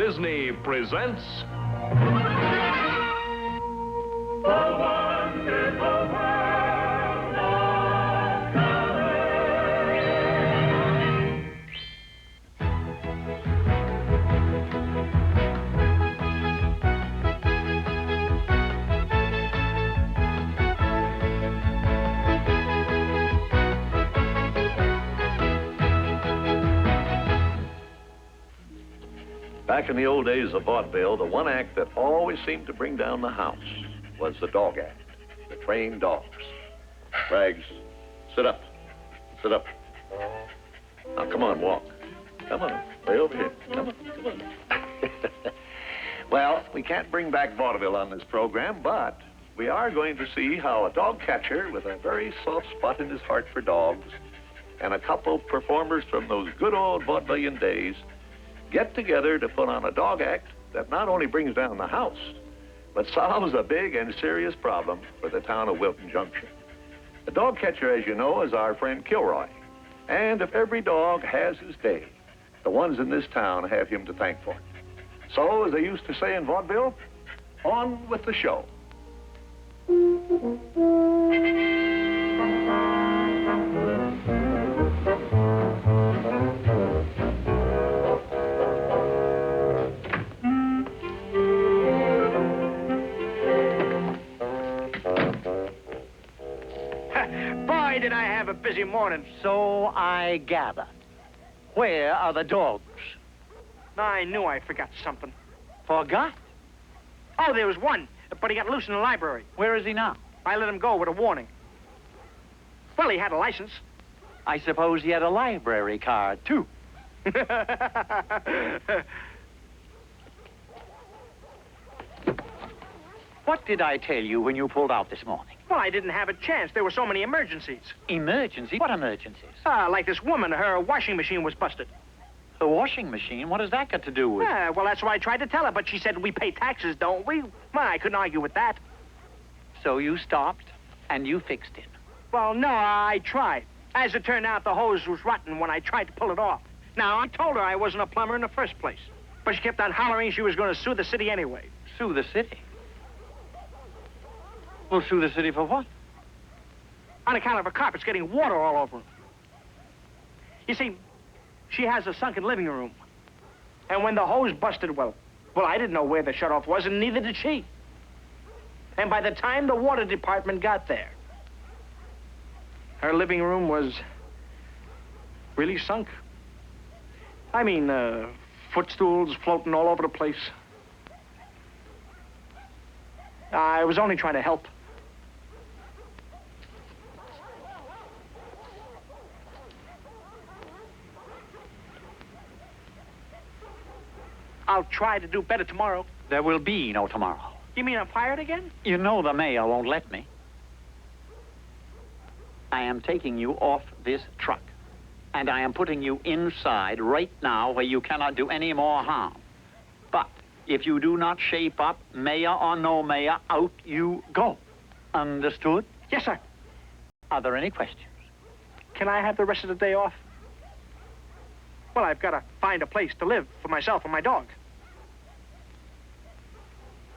Disney presents... The Wonderful World of Color. Back in the old days of vaudeville, the one act that always seemed to bring down the house was the dog act, the trained dogs. Rags, sit up. Sit up. Now, come on, walk. Come on, way over here. Come on. Well, we can't bring back vaudeville on this program, but we are going to see how a dog catcher with a very soft spot in his heart for dogs and a couple performers from those good old vaudevillian days get together to put on a dog act that not only brings down the house, but solves a big and serious problem for the town of Wilton Junction. The dog catcher, as you know, is our friend Kilroy. And if every dog has his day, the ones in this town have him to thank for it. So, as they used to say in vaudeville, on with the show. Boy, did I have a busy morning. So I gather. Where are the dogs? I knew I forgot something. Forgot? Oh, there was one, but he got loose in the library. Where is he now? I let him go with a warning. Well, he had a license. I suppose he had a library card, too. What did I tell you when you pulled out this morning? Well, I didn't have a chance. There were so many emergencies. Emergency? What emergencies? Like this woman, her washing machine was busted. The washing machine? What does that got to do with? Well, that's what I tried to tell her, but she said we pay taxes, don't we? Well, I couldn't argue with that. So you stopped and you fixed it? Well, no, I tried. As it turned out, the hose was rotten when I tried to pull it off. Now, I told her I wasn't a plumber in the first place, but she kept on hollering she was going to sue the city anyway. Sue the city? Well, sue the city for what? On account of her carpets getting water all over them. You see, she has a sunken living room. And when the hose busted, well, I didn't know where the shutoff was, and neither did she. And by the time the water department got there, her living room was really sunk. I mean, footstools floating all over the place. I was only trying to help. I'll try to do better tomorrow. There will be no tomorrow. You mean I'm fired again? You know the mayor won't let me. I am taking you off this truck, and I am putting you inside right now where you cannot do any more harm. But if you do not shape up, mayor or no mayor, out you go. Understood? Yes, sir. Are there any questions? Can I have the rest of the day off? Well, I've got to find a place to live for myself and my dog.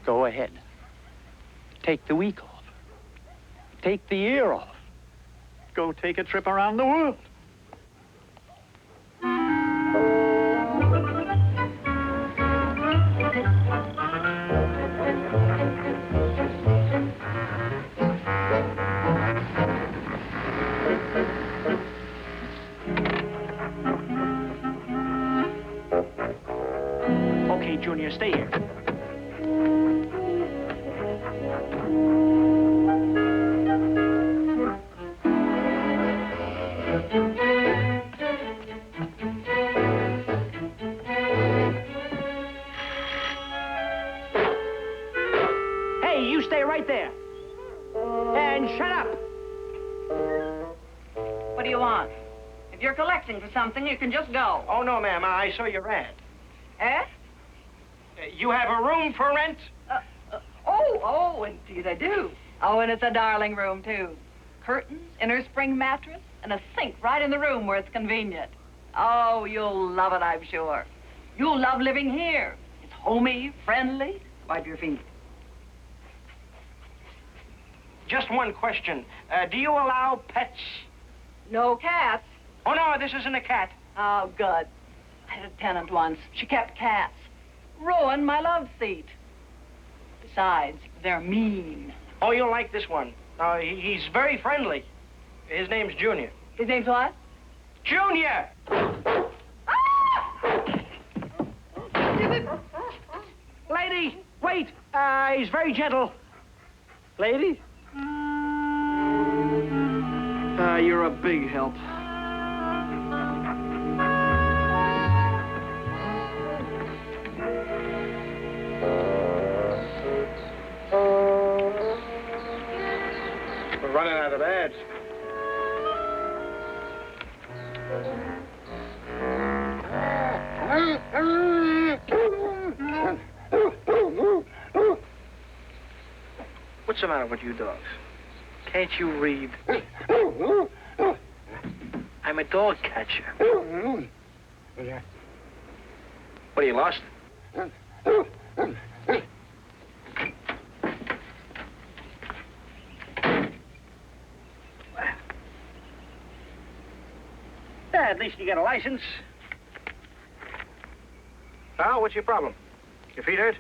Go ahead. Take the week off. Take the year off. Go take a trip around the world. Okay, Junior, stay here. Hey, you stay right there. And shut up. What do you want? If you're collecting for something, you can just go. Oh, no, ma'am. I saw your ad. Eh? You have a room for rent? Oh, indeed I do. Oh, and it's a darling room, too. Curtains, inner spring mattress, and a sink right in the room where it's convenient. Oh, you'll love it, I'm sure. You'll love living here. homey, friendly. Wipe your feet. Just one question. Do you allow pets? No cats. Oh, no, this isn't a cat. Oh, good. I had a tenant once. She kept cats. Ruined my love seat. Besides, they're mean. Oh, you'll like this one. He's very friendly. His name's Junior. His name's what? Junior! Lady, wait. He's very gentle. Lady? You're a big help. We're running out of ads. What's the matter with you dogs? Can't you read? I'm a dog catcher. What, are you lost? Yeah, at least you got a license. Now, what's your problem? Your feet hurt?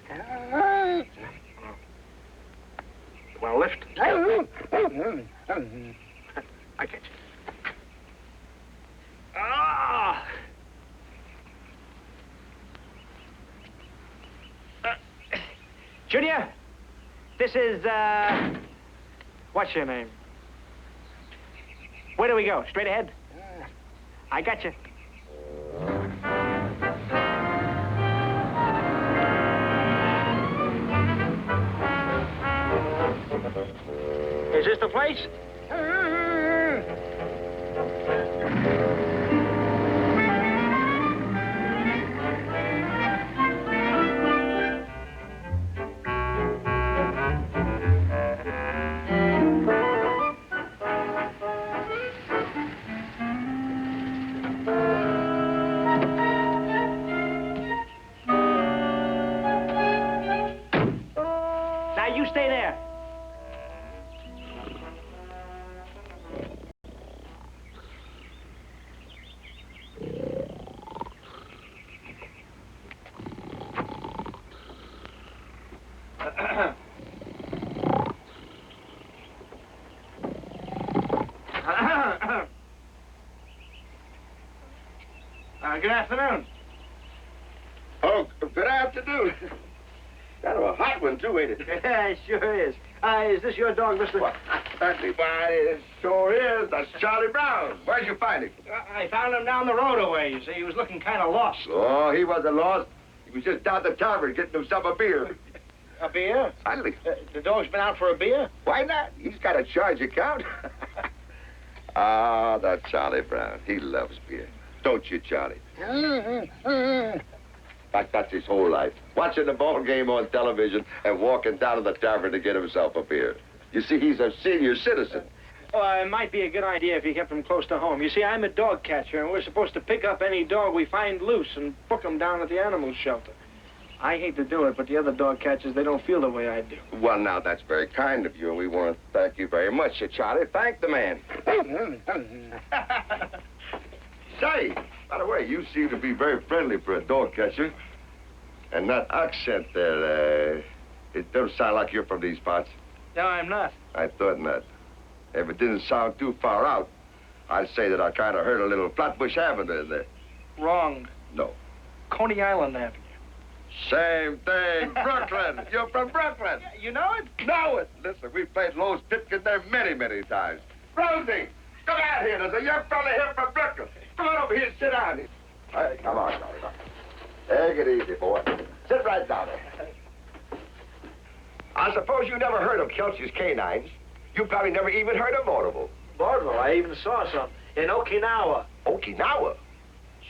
You want to lift? I get you. Ah! Junior, this is, what's your name? Where do we go? Straight ahead? I got you. Is this the place? Now you stay there. Good afternoon. Oh, good afternoon. Kind of a hot one, too, ain't it? Yeah, it sure is. Is this your dog, Mr. What? Why, it sure is. That's Charlie Brown. Where'd you find him? I found him down the road a ways. He was looking kind of lost. Oh, he wasn't lost. He was just down the tavern getting himself a beer. A beer? Finally. The dog's been out for a beer? Why not? He's got a charge account. Ah, that Charlie Brown. He loves beer. Don't you, Charlie? In fact, that's his whole life. Watching the ball game on television and walking down to the tavern to get himself a beer. You see, he's a senior citizen. Oh, it might be a good idea if you kept him close to home. You see, I'm a dog catcher, and we're supposed to pick up any dog we find loose and book him down at the animal shelter. I hate to do it, but the other dog catchers, they don't feel the way I do. Well, now, that's very kind of you, and we want to thank you very much, Charlie. Thank the man. Say, by the way, you seem to be very friendly for a dog catcher. And that accent there, it doesn't sound like you're from these parts. No, I'm not. I thought not. If it didn't sound too far out, I'd say that I kind of heard a little Flatbush Avenue in there. Wrong. No. Coney Island Avenue. Same thing, Brooklyn. You're from Brooklyn. Yeah, you know it? Know it. Listen, we played Lowe's Pitkin there many, many times. Rosie, come out here. There's a young fella here from Brooklyn. Come on over here and sit down here. Hey, come on, Charlie. Take it easy, boy. Sit right down there. I suppose you never heard of Kelsey's canines. You probably never even heard of Vaudeville. Vaudeville, I even saw some. In Okinawa. Okinawa?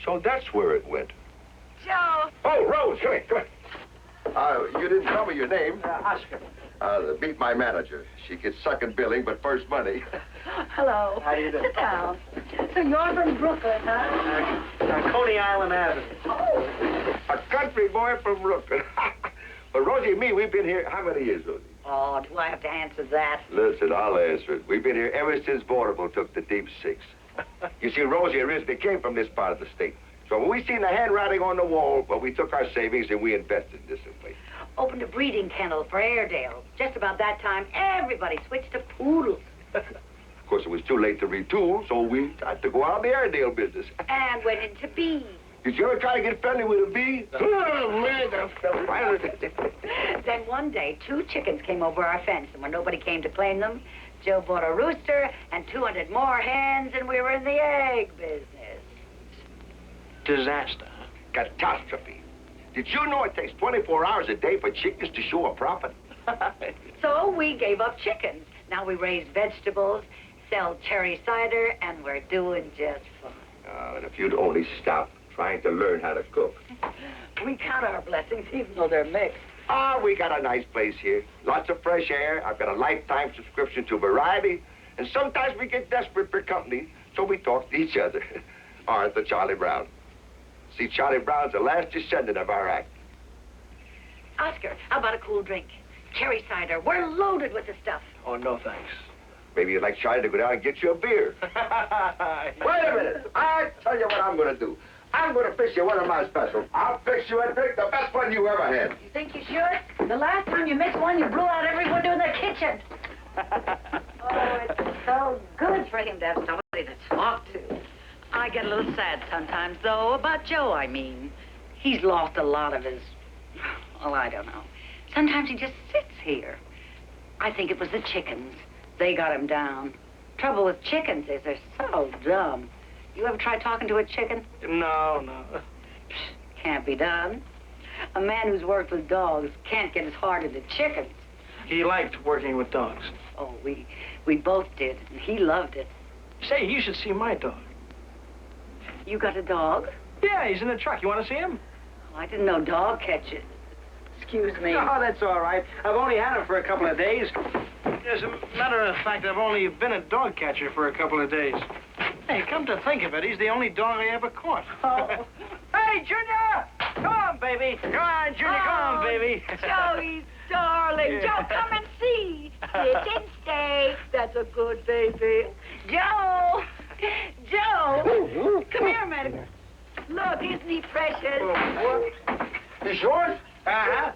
So that's where it went. Joe. Oh, Rose, come here, come here. You didn't tell me your name. Oscar. Meet my manager. She gets second billing, but first money. Hello. How do you do? Sit down. So you're from Brooklyn, huh? Coney Island Avenue. Oh. A country boy from Brooklyn. But Rosie and me, we've been here, how many years, Rosie? Oh, do I have to answer that? Listen, I'll answer it. We've been here ever since Vaudeville took the deep six. You see, Rosie originally came from this part of the state. So when we seen the handwriting on the wall, well, we took our savings and we invested in this place. Opened a breeding kennel for Airedale. Just about that time, everybody switched to poodles. Of course, it was too late to retool, so we had to go out in the Airedale business. And went into bees. Did you ever try to get friendly with a bee? Oh, man, that's so violent. Then one day, 2 chickens came over our fence, and when nobody came to claim them, Joe bought a rooster and 200 more hens, and we were in the egg business. Disaster. Catastrophe. Did you know it takes 24 hours a day for chickens to show a profit? So we gave up chickens. Now we raise vegetables, sell cherry cider, and we're doing just fine. And if you'd only stop trying to learn how to cook. We count our blessings, even though they're mixed. We got a nice place here. Lots of fresh air. I've got a lifetime subscription to Variety. And sometimes we get desperate for company, so we talk to each other. Arthur Charlie Brown. See, Charlie Brown's the last descendant of our act. Oscar, how about a cool drink? Cherry cider. We're loaded with the stuff. Oh, no thanks. Maybe you'd like Charlie to go down and get you a beer. Wait a minute. I tell you what I'm going to do. I'm going to fix you one of my specials. I'll fix you a drink, the best one you ever had. You think you should? The last time you mixed one, you blew out every window in the kitchen. Oh, it's so good for him to have somebody to talk to. I get a little sad sometimes, though, about Joe, I mean. He's lost a lot of his... Well, I don't know. Sometimes he just sits here. I think it was the chickens. They got him down. Trouble with chickens is they're so dumb. You ever tried talking to a chicken? No. Can't be done. A man who's worked with dogs can't get as hard into chickens. He liked working with dogs. Oh, we both did, and he loved it. Say, you should see my dog. You got a dog? Yeah, he's in the truck. You want to see him? Oh, I didn't know dog catchers. Excuse me. Oh, that's all right. I've only had him for a couple of days. As a matter of fact, I've only been a dog catcher for a couple of days. Hey, come to think of it, he's the only dog I ever caught. Oh. Hey, Junior! Come on, baby. Come on, Junior, come on, baby. Joey, darling. Yeah. Joe, come and see. Sit and stay. That's a good baby. Joe! Joe! Come here a minute. Look, isn't he precious? What? This yours? Uh-huh.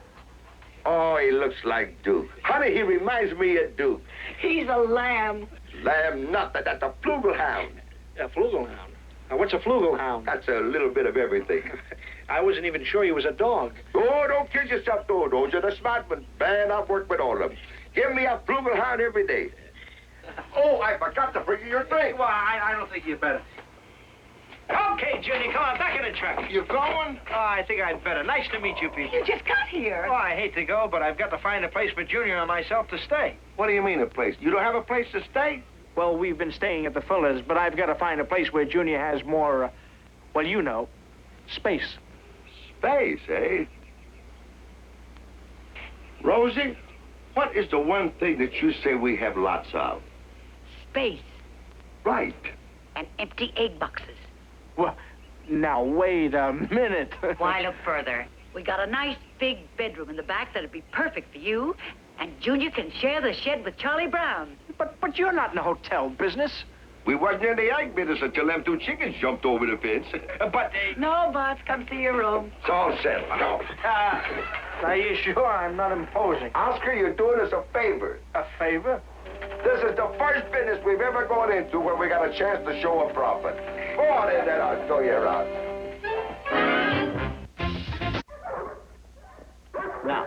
Oh, he looks like Duke. Honey, he reminds me of Duke. He's a lamb. Lamb nothing. That's a flugelhound. A flugelhound? Now, what's a flugelhound? That's a little bit of everything. I wasn't even sure he was a dog. Oh, don't kid yourself, though. Those are the smart ones. Man, I've worked with all of them. Give me a flugelhound every day. Oh, I forgot to bring you your drink. Well, I don't think you'd better. Okay, Junior, come on, back in the truck. You going? Oh, I think I'd better. Nice to meet you people. You just got here. Oh, I hate to go, but I've got to find a place for Junior and myself to stay. What do you mean, a place? You don't have a place to stay? Well, we've been staying at the Fullers, but I've got to find a place where Junior has more, well, you know, space. Space, eh? Rosie, what is the one thing that you say we have lots of? Space Right. and empty egg boxes. Well, now, wait a minute. Why look further? We got a nice big bedroom in the back that'd be perfect for you, and Junior can share the shed with Charlie Brown. But you're not in the hotel business. We wasn't in the egg business until them 2 chickens jumped over the fence. But, No, Boss, come see your room. It's all set. No. are you sure I'm not imposing? Oscar, you're doing us a favor. A favor? This is the first business we've ever gone into where we got a chance to show a profit. Go on in there, I'll show you around. Now,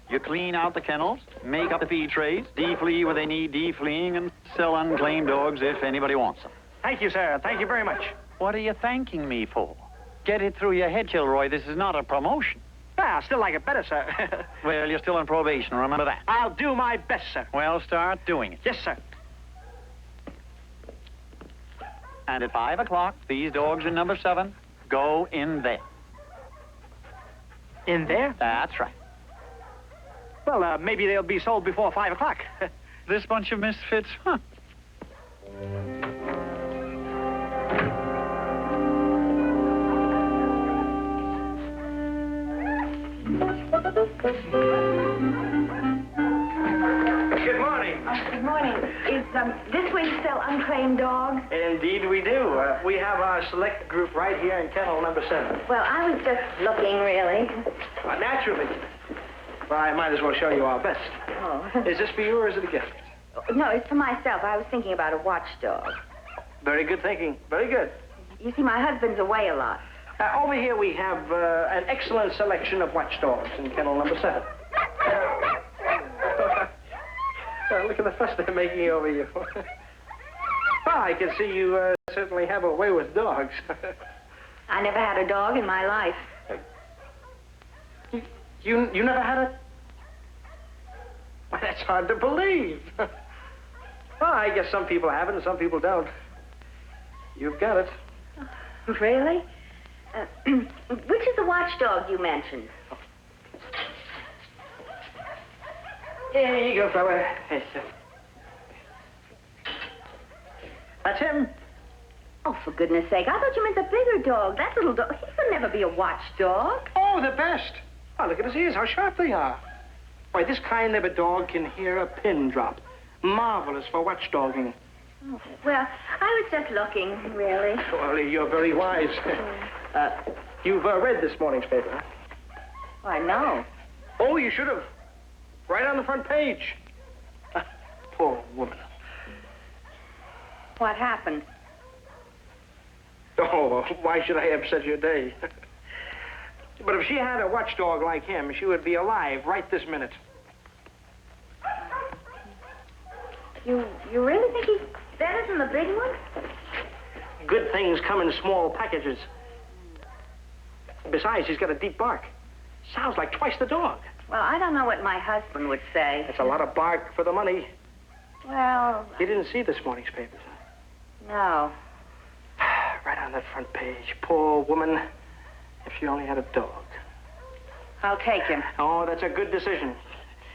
you clean out the kennels, make up the feed trays, deflea where they need defleeing, and sell unclaimed dogs if anybody wants them. Thank you, sir. Thank you very much. What are you thanking me for? Get it through your head, Kilroy. This is not a promotion. Ah, I still like it better, sir. Well, you're still on probation. Remember that. I'll do my best, sir. Well, start doing it. Yes, sir. And at 5 o'clock, these dogs in number 7 go in there. In there? That's right. Well, maybe they'll be sold before 5 o'clock. This bunch of misfits, huh? Indeed we do. We have our select group right here in kennel number 7. Well, I was just looking, really. Naturally. Well, I might as well show you our best. Oh. Is this for you or is it a gift? No, it's for myself. I was thinking about a watchdog. Very good thinking. Very good. You see, my husband's away a lot. Over here we have an excellent selection of watchdogs in kennel number 7. Look at the fuss they're making over you. Well, I can see you certainly have a way with dogs. I never had a dog in my life. You never had a... Well, that's hard to believe. Well, I guess some people have it and some people don't. You've got it. Really? Which is the watchdog you mentioned? Here you go, fella. That's him. Oh, for goodness sake, I thought you meant the bigger dog. That little dog, he could never be a watchdog. Oh, the best. Oh, look at his ears, how sharp they are. Why, this kind of a dog can hear a pin drop. Marvelous for watchdogging. Oh, well, I was just looking, really. Well, you're very wise. You've read this morning's paper. Why, no. Oh, you should have. Right on the front page. Poor woman. What happened? Oh, why should I upset your day? But if she had a watchdog like him, she would be alive right this minute. You really think he's better than the big one? Good things come in small packages. Besides, he's got a deep bark. Sounds like twice the dog. Well, I don't know what my husband would say. That's a lot of bark for the money. Well... You didn't see this morning's papers, huh? No. Right on that front page. Poor woman. If she only had a dog. I'll take him. Oh, that's a good decision.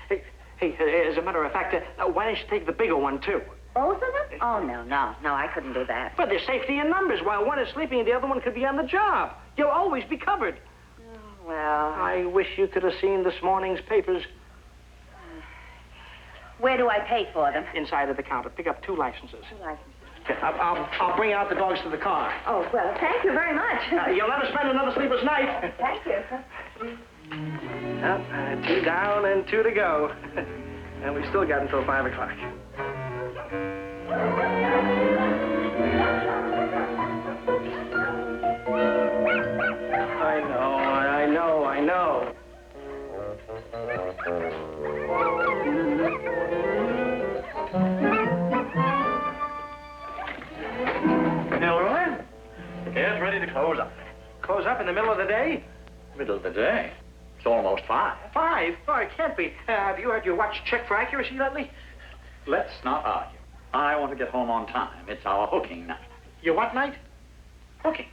Hey, as a matter of fact, why don't you take the bigger one, too? Both of them? Oh, no, I couldn't do that. But there's safety in numbers. While one is sleeping, the other one could be on the job. You'll always be covered. Oh, well... I wish you could have seen this morning's papers. Where do I pay for them? Inside of the counter. Pick up 2 licenses. 2 licenses. Okay, I'll bring out the dogs to the car. Oh, well, thank you very much. You'll never spend another sleepless night. Thank you. Well, 2 down and 2 to go. And we've still got until 5 o'clock. I know. Kilroy? Yes, ready to close up. Close up in the middle of the day? Middle of the day. It's almost 5. 5? Oh, it can't be. Have you had your watch checked for accuracy lately? Let's not argue. I want to get home on time. It's our hooking night. Your what night? Hooking.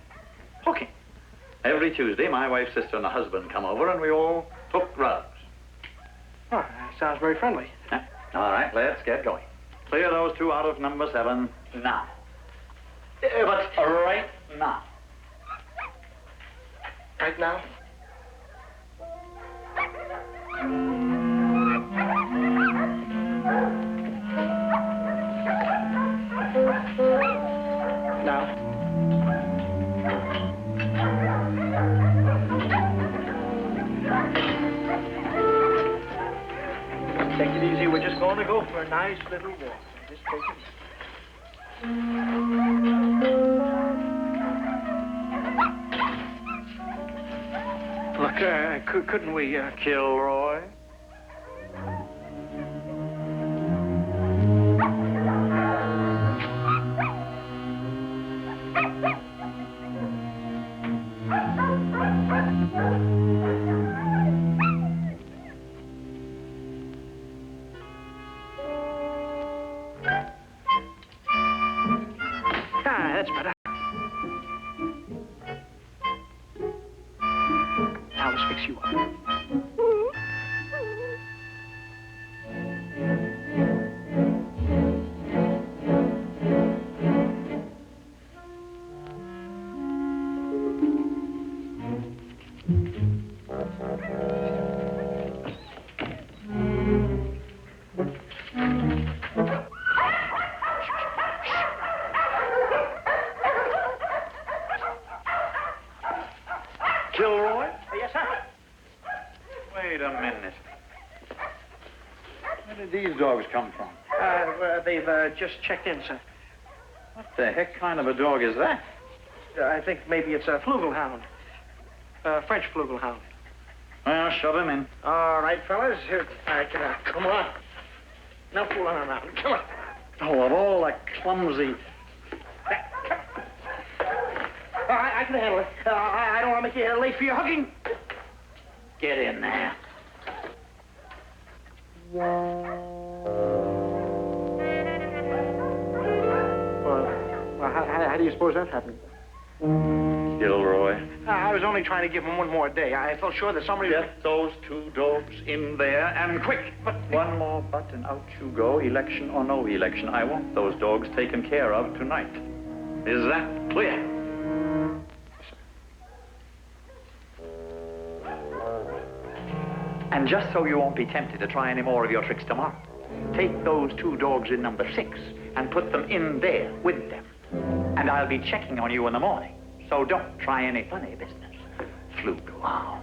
Every Tuesday, my wife's sister and her husband come over and we all hook rugs. Oh, that sounds very friendly. All right, let's get going. Clear those 2 out of number 7 now. But right now. Right now? Now. Take it easy. We're just going to go for a nice little walk. Just take it easy. Look, couldn't we, Kilroy? That's better. Now let's fix you up. Kilroy? Yes, sir. Wait a minute. Where did these dogs come from? They've just checked in, sir. What the heck kind of a dog is that? I think maybe it's a Flugelhound. French Flugelhound. Well, shove him in. All right, fellas. Here, get out. Come on. No fooling around. Come on. Oh, of all the clumsy... I can handle it. I don't want to make you late for your hugging. Get in there. Well, how do you suppose that happened? Kilroy. I was only trying to give him one more day. I felt sure that somebody... Get those two dogs in there, and quick. But one more button, out you go, election or no election. I want those dogs taken care of tonight. Is that clear? And just so you won't be tempted to try any more of your tricks tomorrow, take those two dogs in number 6 and put them in there with them. And I'll be checking on you in the morning. So don't try any funny business. Flugelhound.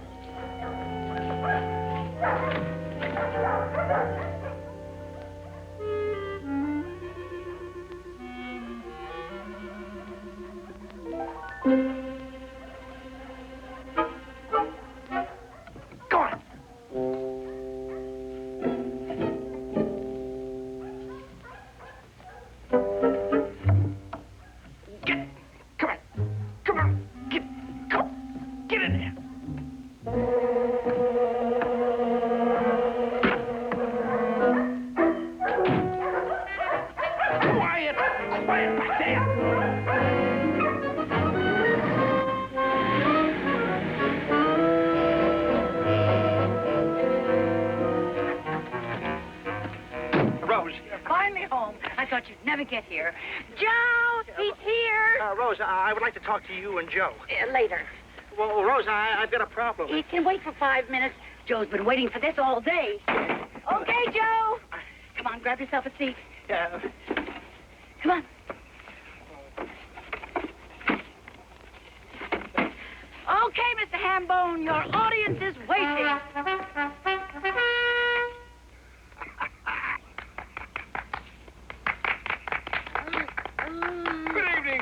Go on. Get in there. Quiet back there. Rose. You're finally home. I thought you'd never get here. Joe, he's here. Rose, I would like to talk to you and Joe. Later. Well, Rose, I've got a problem. He can wait for 5 minutes. Joe's been waiting for this all day. Okay, Joe. Come on, grab yourself a seat. Come on. Okay, Mr. Hambone, your audience is waiting.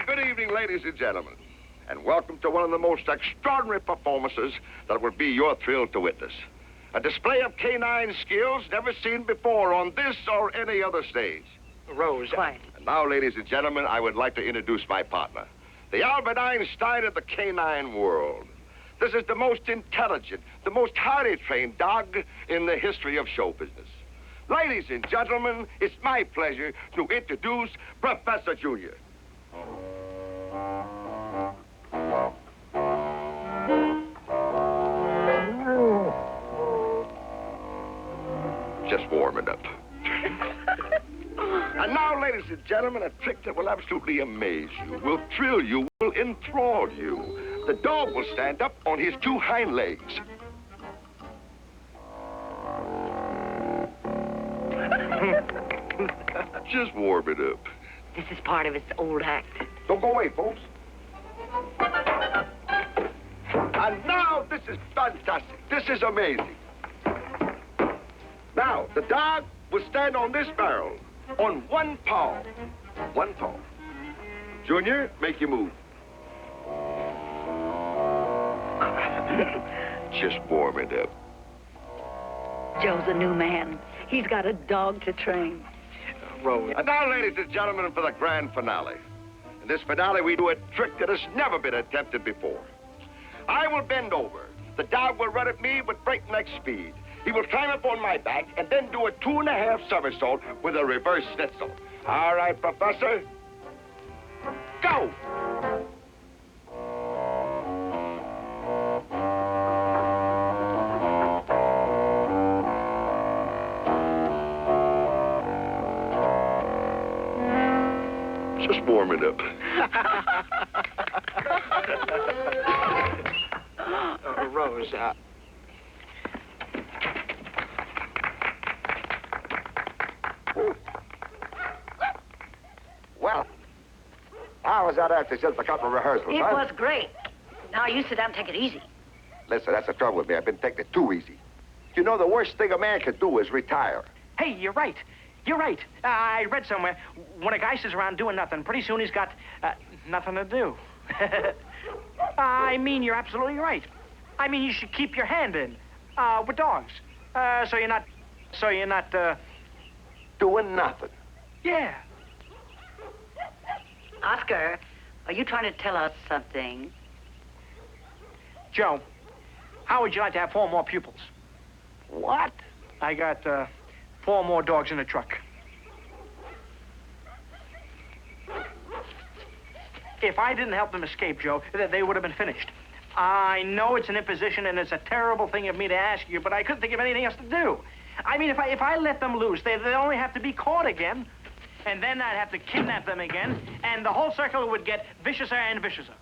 Good evening, ladies and gentlemen. And welcome to one of the most extraordinary performances that will be your thrill to witness. A display of canine skills never seen before on this or any other stage. Rose. Quiet. And now, ladies and gentlemen, I would like to introduce my partner, the Albert Einstein of the canine world. This is the most intelligent, the most highly trained dog in the history of show business. Ladies and gentlemen, it's my pleasure to introduce Professor Junior. Just warming up. And now, ladies and gentlemen, a trick that will absolutely amaze you, will thrill you, will enthrall you. The dog will stand up on his 2 hind legs. Just warm it up. This is part of its old act. Don't go away, folks. And now, this is fantastic. This is amazing. Now, the dog will stand on this barrel on 1 paw. 1 paw. Junior, make your move. Just warm it up. Joe's a new man. He's got a dog to train. Rose. And now, ladies and gentlemen, for the grand finale. In this finale, we do a trick that has never been attempted before. I will bend over. The dog will run at me with breakneck speed. He will climb up on my back and then do a 2.5 somersault with a reverse schnitzel. All right, Professor. Go! Just warm it up. Rose, Well, how was that after just a couple of rehearsals, It huh? was great. Now you sit down and take it easy. Listen, that's the trouble with me. I've been taking it too easy. You know, the worst thing a man can do is retire. Hey, you're right. You're right. I read somewhere, when a guy sits around doing nothing, pretty soon he's got nothing to do. I mean, you're absolutely right. I mean, you should keep your hand in with dogs. So you're not... Doing nothing. Yeah. Oscar, are you trying to tell us something? Joe, how would you like to have 4 more pupils? What? I got 4 more dogs in the truck. If I didn't help them escape, Joe, they would have been finished. I know it's an imposition and it's a terrible thing of me to ask you, but I couldn't think of anything else to do. I mean, if I let them loose, they'd only have to be caught again, and then I'd have to kidnap them again, and the whole circle would get viciouser and viciouser.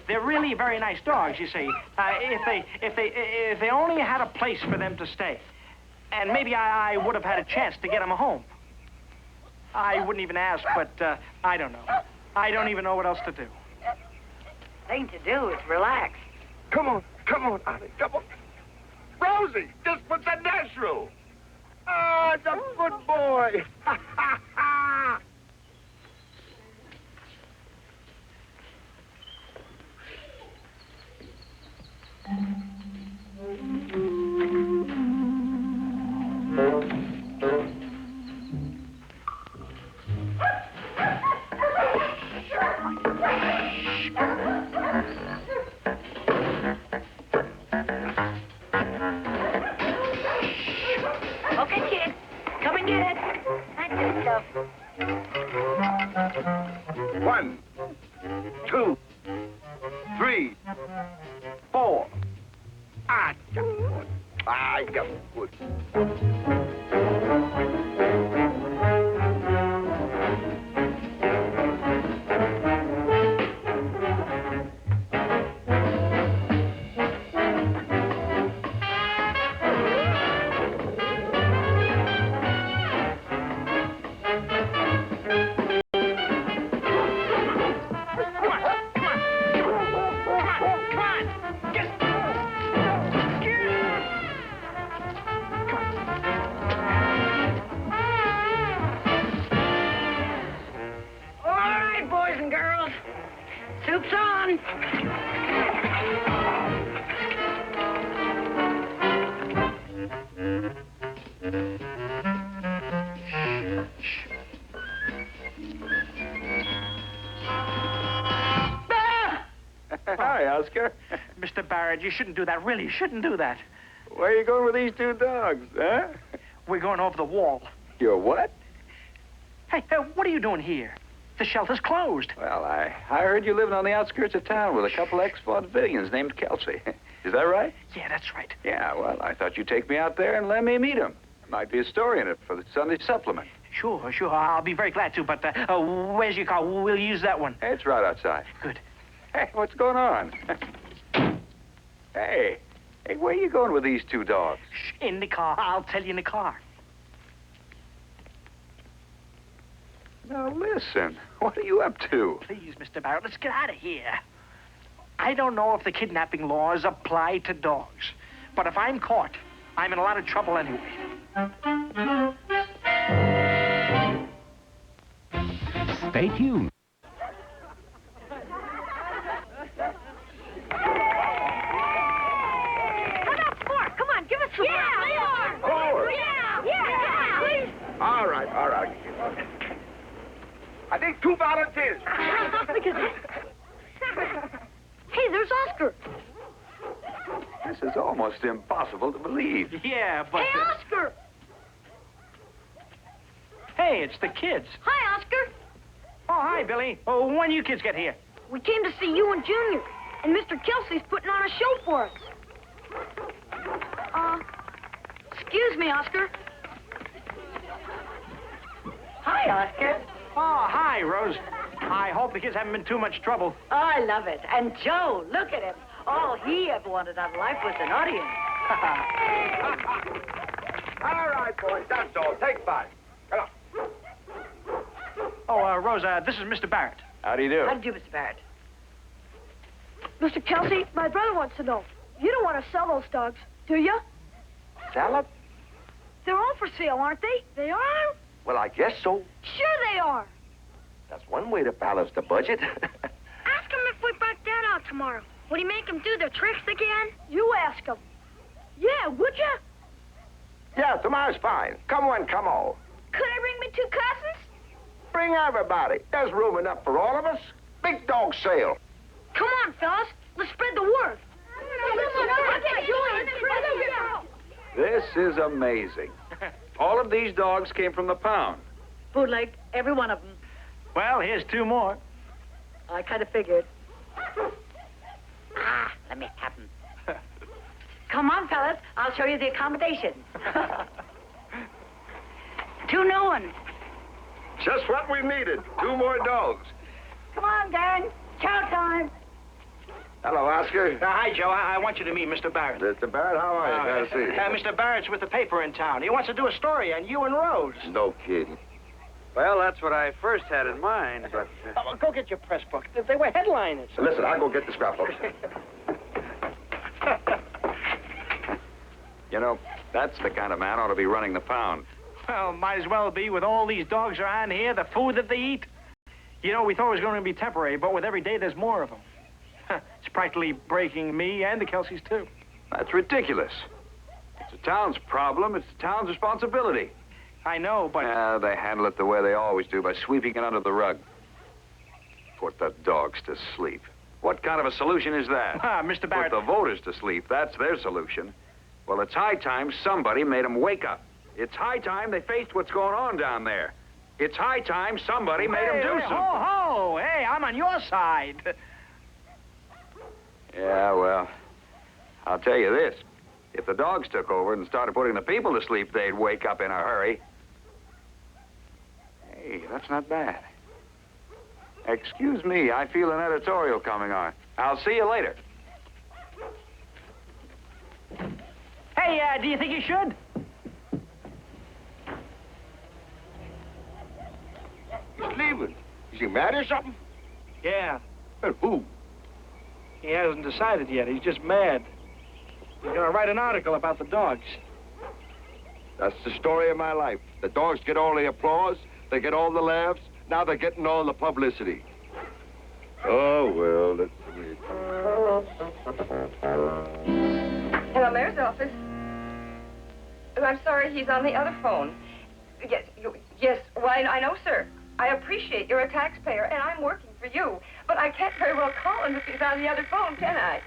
They're really very nice dogs, you see. If they only had a place for them to stay, and maybe I would have had a chance to get them a home. I wouldn't even ask, but I don't know. I don't even know what else to do. Thing to do is relax. Come on, Ollie, come on. Rosie, this was a natural. Ah, the good boy. Okay, kid. Come and get it. That's good stuff. 1, 2, 3, 4. Ah, you're good. Ah, you're good. Soup's on. Hi, Oscar. Mr. Barrett, you shouldn't do that. Really, you shouldn't do that. Where are you going with these 2 dogs, huh? We're going over the wall. You're what? Hey, what are you doing here? The shelter's closed. Well, I heard you living on the outskirts of town with a couple ex-vaudevillians named Kelsey. Is that right? Yeah, that's right. Yeah, well, I thought you'd take me out there and let me meet them. There might be a story in it for the Sunday supplement. Sure. I'll be very glad to, but where's your car? We'll use that one. It's right outside. Good. Hey, what's going on? Hey, where are you going with these 2 dogs? Shh, in the car. I'll tell you in the car. Now, listen. What are you up to? Please, Mr. Barrett, let's get out of here. I don't know if the kidnapping laws apply to dogs, but if I'm caught, I'm in a lot of trouble anyway. Stay tuned. Come on, give us some more. Forward. Yeah, please. All right. I think 2 volunteers. Hey, there's Oscar. This is almost impossible to believe. Yeah, but... Hey, Oscar. Hey, it's the kids. Hi, Oscar. Oh, hi, Billy. Oh, when you kids get here? We came to see you and Junior, and Mr. Kelsey's putting on a show for us. Excuse me, Oscar. Hi, Oscar. Oh, hi, Rose. I hope the kids haven't been too much trouble. Oh, I love it. And Joe, look at him. All he ever wanted out of life was an audience. All right, boys, that's all. Take 5. Come on. Oh, Rose, this is Mr. Barrett. How do you do? How do you do, Mr. Barrett? Mr. Kelsey, my brother wants to know. You don't want to sell those dogs, do you? Sell it? They're all for sale, aren't they? They are? Well, I guess so. Sure they are. That's one way to balance the budget. Ask him if we brought Dad out tomorrow. Would he make them do their tricks again? You ask him. Yeah, would you? Yeah, tomorrow's fine. Come one, come all. Could I bring me 2 cousins? Bring everybody. There's room enough for all of us. Big dog sale. Come on, fellas. Let's spread the word. This is amazing. All of these dogs came from the pound. Bootleg, every one of them. Well, here's 2 more. I kind of figured. Let me have them. Come on, fellas. I'll show you the accommodation. 2 new ones. Just what we needed. 2 more dogs. Come on, gang. Chow time. Hello, Oscar. Hi, Joe. I want you to meet Mr. Barrett. Mr. Barrett, how are you? Glad to see you. Mr. Barrett's with the paper in town. He wants to do a story on you and Rose. No kidding. Well, that's what I first had in mind, but... Well, go get your press book. They were headliners. Listen, I'll go get the scrapbooks. You know, that's the kind of man ought to be running the pound. Well, might as well be with all these dogs around here, the food that they eat. You know, we thought it was going to be temporary, but with every day there's more of them. It's practically breaking me and the Kelseys, too. That's ridiculous. It's the town's problem. It's the town's responsibility. I know, but... They handle it the way they always do, by sweeping it under the rug. Put the dogs to sleep. What kind of a solution is that? Mr. Barrett... Put the voters to sleep. That's their solution. Well, it's high time somebody made them wake up. It's high time they faced what's going on down there. It's high time somebody made them do something. Ho, ho! Hey, I'm on your side. Yeah, well, I'll tell you this. If the dogs took over and started putting the people to sleep, they'd wake up in a hurry. Hey, that's not bad. Excuse me, I feel an editorial coming on. I'll see you later. Hey, do you think you should? He's leaving. Is he mad or something? Yeah. And who? He hasn't decided yet. He's just mad. He's going to write an article about the dogs. That's the story of my life. The dogs get all the applause. They get all the laughs. Now they're getting all the publicity. Oh, well, let's see. Hello, Mayor's office. I'm sorry, he's on the other phone. Yes, well, I know, sir. I appreciate you're a taxpayer, and I'm working for you. But I can't very well call him if he's on the other phone, can I?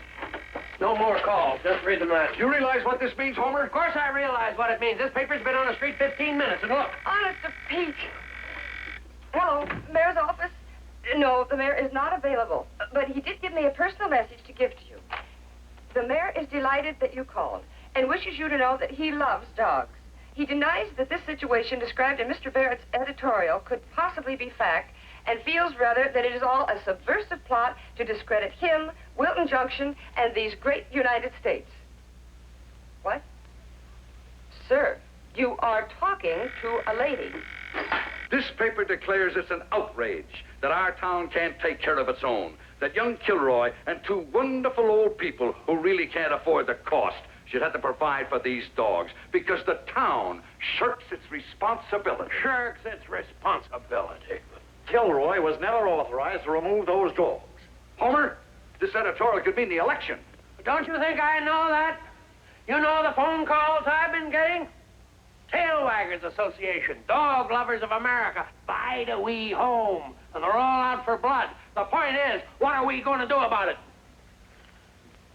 No more calls. Just read the message. You realize what this means, Homer? Of course I realize what it means. This paper's been on the street 15 minutes, and look. Honest to Pete. Hello, Mayor's office. No, the mayor is not available. But he did give me a personal message to give to you. The mayor is delighted that you called and wishes you to know that he loves dogs. He denies that this situation described in Mr. Barrett's editorial could possibly be fact and feels rather that it is all a subversive plot to discredit him, Wilton Junction, and these great United States. What? Sir, you are talking to a lady. This paper declares it's an outrage that our town can't take care of its own, that young Kilroy and 2 wonderful old people who really can't afford the cost should have to provide for these dogs because the town shirks its responsibility. Shirks its responsibility. Kilroy was never authorized to remove those dogs. Homer, this editorial could mean the election. Don't you think I know that? You know the phone calls I've been getting? Tail Waggers Association, Dog Lovers of America, Bide a Wee Home, and they're all out for blood. The point is, what are we going to do about it?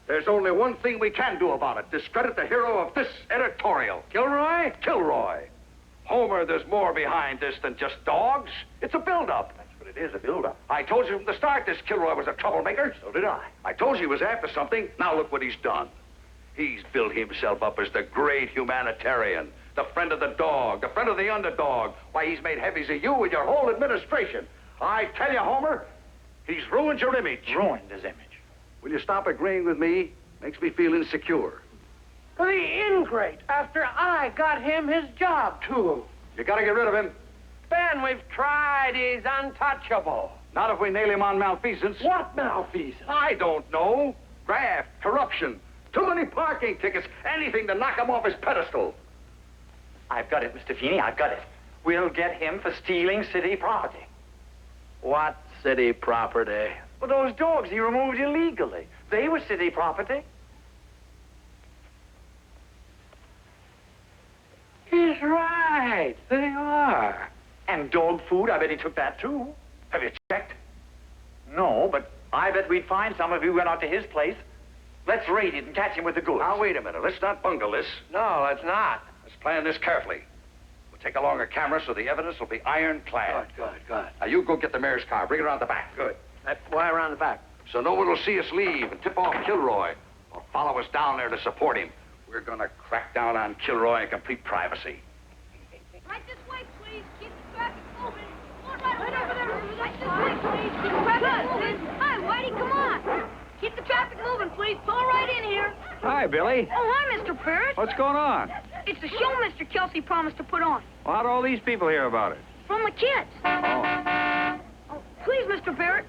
There's only one thing we can do about it. Discredit the hero of this editorial. Kilroy? Kilroy. Homer, there's more behind this than just dogs. It's a build-up. That's what it is, a build-up. I told you from the start this Kilroy was a troublemaker. So did I. I told you he was after something. Now look what he's done. He's built himself up as the great humanitarian, the friend of the dog, the friend of the underdog. Why, he's made heavies of you and your whole administration. I tell you, Homer, he's ruined your image. Ruined his image. Will you stop agreeing with me? Makes me feel insecure. The ingrate, after I got him his job, too. You gotta get rid of him. Ben, we've tried. He's untouchable. Not if we nail him on malfeasance. What malfeasance? I don't know. Graft, corruption, too many parking tickets, anything to knock him off his pedestal. I've got it, Mr. Feeney, I've got it. We'll get him for stealing city property. What city property? Well, those dogs he removed illegally. They were city property. He's right. They are. And dog food, I bet he took that too. Have you checked? No, but I bet we'd find some if we went out to his place. Let's raid it and catch him with the goods. Now, wait a minute. Let's not bungle this. No, let's not. Let's plan this carefully. We'll take along a camera so the evidence will be ironclad. Good. Now, you go get the mayor's car. Bring it around the back. Good. Why around the back? So no one will see us leave and tip off Kilroy or follow us down there to support him. We're going to crack down on Kilroy in complete privacy. Right this way, please. Keep the traffic moving. Right over there. Right this way, please. Keep the traffic moving. Hi, Whitey, come on. Keep the traffic moving, please. Pull right in here. Hi, Billy. Oh, hi, Mr. Barrett. What's going on? It's the show Mr. Kelsey promised to put on. Well, how'd all these people hear about it? From the kids. Oh, please, Mr. Barrett.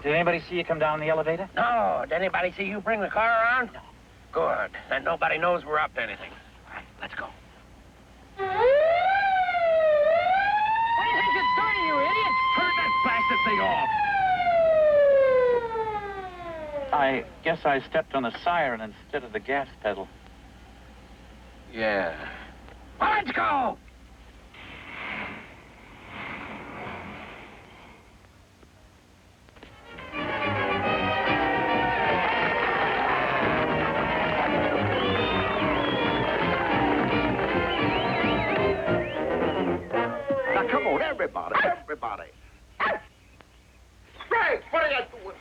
Did anybody see you come down the elevator? No. Did anybody see you bring the car around? No. Good. Then nobody knows we're up to anything. All right, let's go. What do you think you're doing, you idiots? Turn that blasted thing off. I guess I stepped on the siren instead of the gas pedal. Yeah. Let's go! Now, come on, everybody. Frank, what are you doing?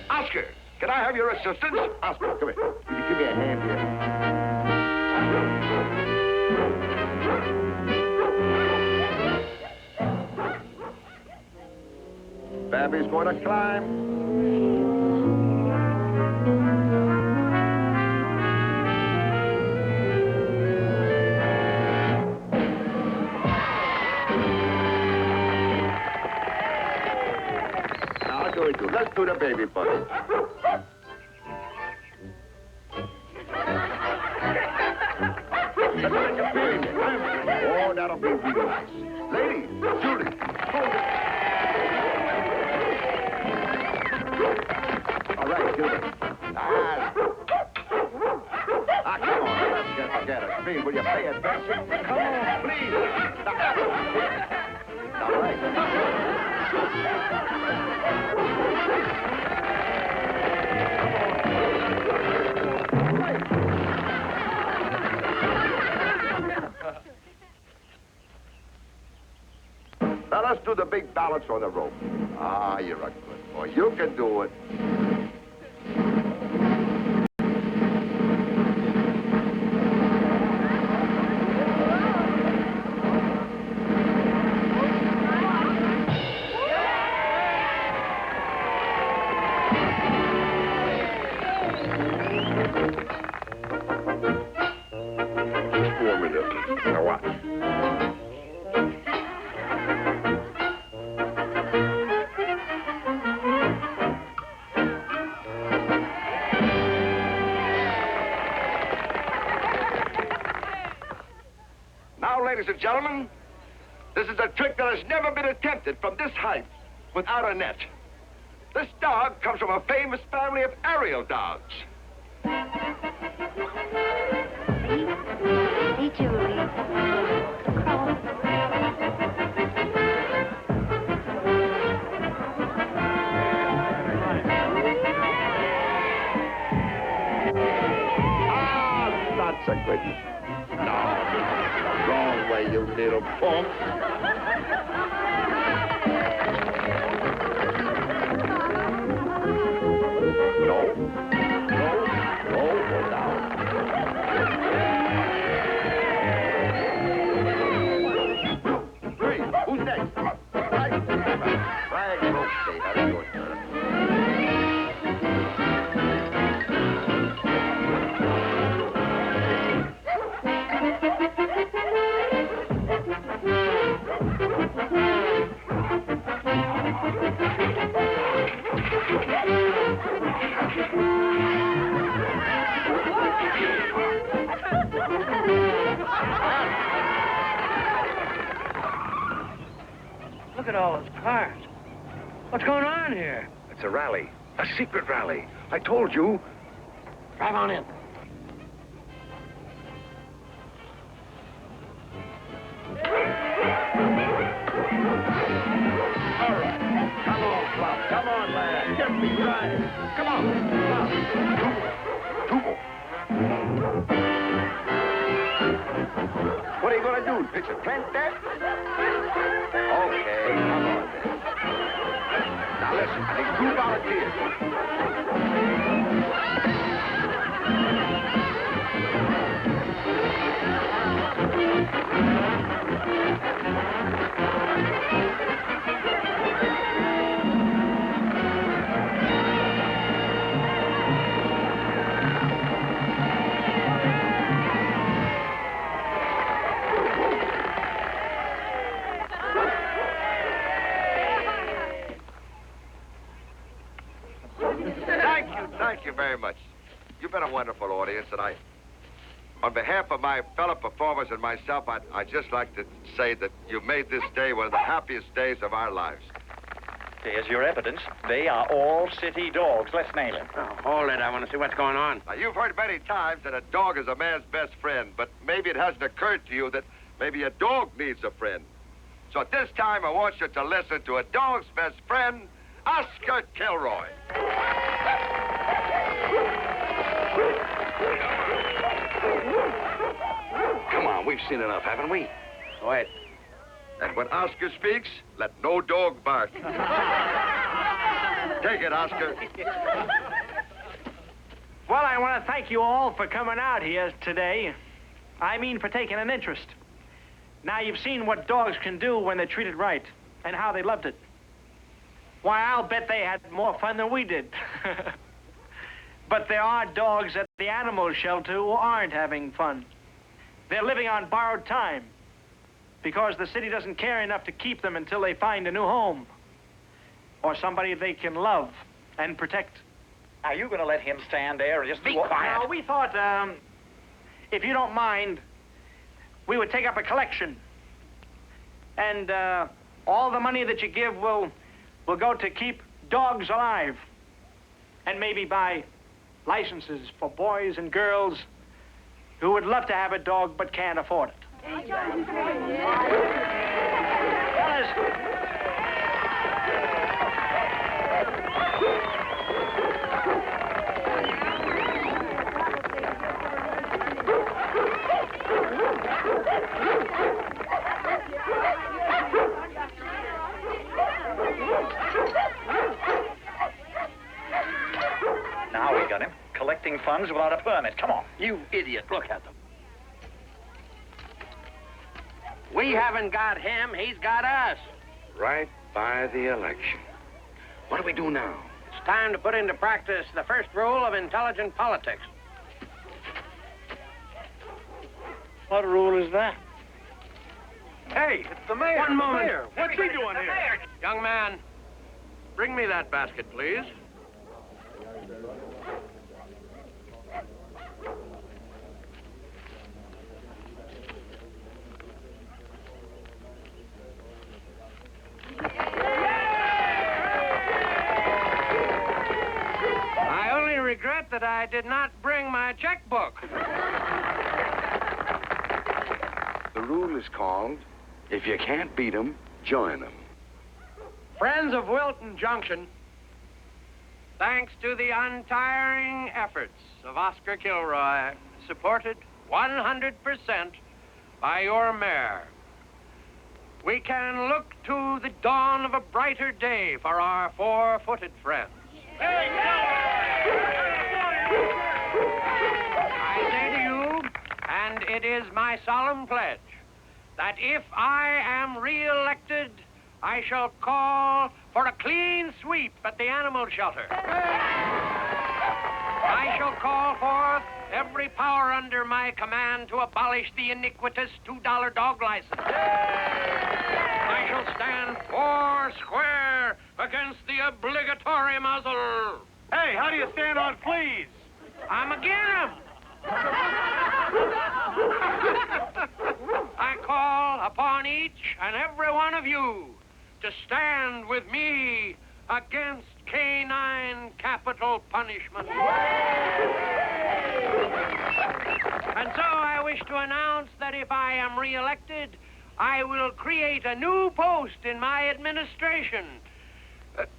Oscar, can I have your assistance? Oscar, come here. Will you give me a hand here? Babby's going to climb. Let's do the baby bunny. Oh, that'll be real nice. Ladies, Judy, hold it. All right, Judy. Nice. Ah, come on. Let's get it. Speed, will you pay attention? Come on, please. All right. Now let's do the big balance on the rope. Ah, you're a good boy. You can do it. Now watch. ladies and gentlemen, this is a trick that has never been attempted from this height without a net. This dog comes from a famous family of aerial dogs. See, Julie. That's a good one. No, wrong way, you little punk. No, go down. Three, who's next? Right, okay, that's good. Look at all those cars. What's going on here? It's a rally. A secret rally. I told you. Drive on in. Come on, lad. Get me right. Come on. What are you going to do? Pitch a tent there? Okay, come on then. Now listen, I need 2 volunteers. Thank you very much. You've been a wonderful audience, and on behalf of my fellow performers and myself, I'd just like to say that you've made this day one of the happiest days of our lives. Here's your evidence. They are all city dogs. Let's nail it. Oh, hold it. I want to see what's going on. Now, you've heard many times that a dog is a man's best friend, but maybe it hasn't occurred to you that maybe a dog needs a friend. So at this time, I want you to listen to a dog's best friend, Oscar Kilroy. Come on, we've seen enough, haven't we? Wait. And when Oscar speaks, let no dog bark. Take it, Oscar. Well, I want to thank you all for coming out here today. I mean, for taking an interest. Now, you've seen what dogs can do when they're treated right, and how they loved it. Why, I'll bet they had more fun than we did. But there are dogs at the animal shelter who aren't having fun. They're living on borrowed time because the city doesn't care enough to keep them until they find a new home or somebody they can love and protect. Are you going to let him stand there and just Be quiet. Now, we thought, if you don't mind, we would take up a collection. And all the money that you give will go to keep dogs alive. And maybe buy licenses for boys and girls who would love to have a dog but can't afford it. Now we got him. Collecting funds without a permit. Come on. You idiot. Look at them. We haven't got him. He's got us. Right by the election. What do we do now? It's time to put into practice the first rule of intelligent politics. What rule is that? Hey, it's the mayor. One moment. Mayor. What's he doing here? Young man, bring me that basket, please. regret that I did not bring my checkbook. The rule is called, if you can't beat 'em, join 'em. Friends of Wilton Junction, thanks to the untiring efforts of Oscar Kilroy, supported 100% by your mayor, we can look to the dawn of a brighter day for our four-footed friends. I say to you, and it is my solemn pledge, that if I am re-elected, I shall call for a clean sweep at the animal shelter. I shall call forth every power under my command to abolish the iniquitous $2 dog license. I shall stand 4 square against the obligatory muzzle. Hey, how do you stand on fleas? I'm again 'em. I call upon each and every one of you to stand with me against canine capital punishment. And so I wish to announce that if I am re-elected, I will create a new post in my administration,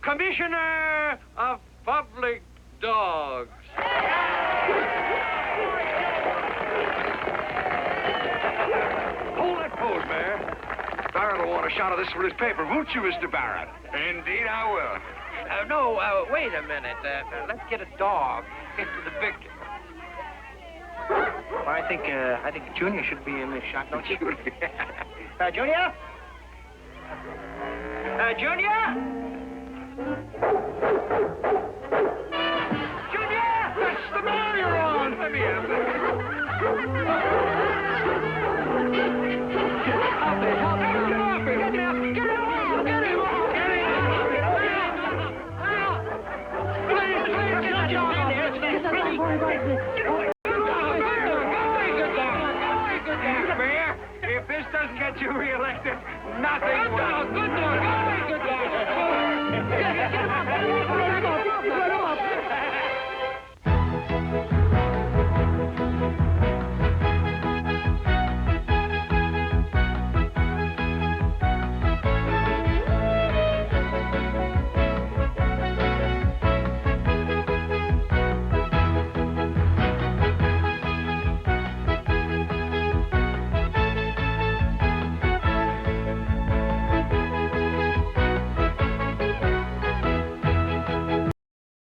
Commissioner of Public Dogs. Hold that pose, Mayor. Barrett will want a shot of this for his paper, won't you, Mr. Barrett? Indeed, I will. No, wait a minute. Let's get a dog into the picture. Well, I think Junior should be in this shot, don't you? Junior? Junior? Junior! That's the ball you're on! Let me have it. Help me, help me. Get off me! Get me up! Get him off! Get him off! Get him off! Please, get the dog in here. Mayor, if this doesn't get you reelected, nothing will. Good dog, good dog.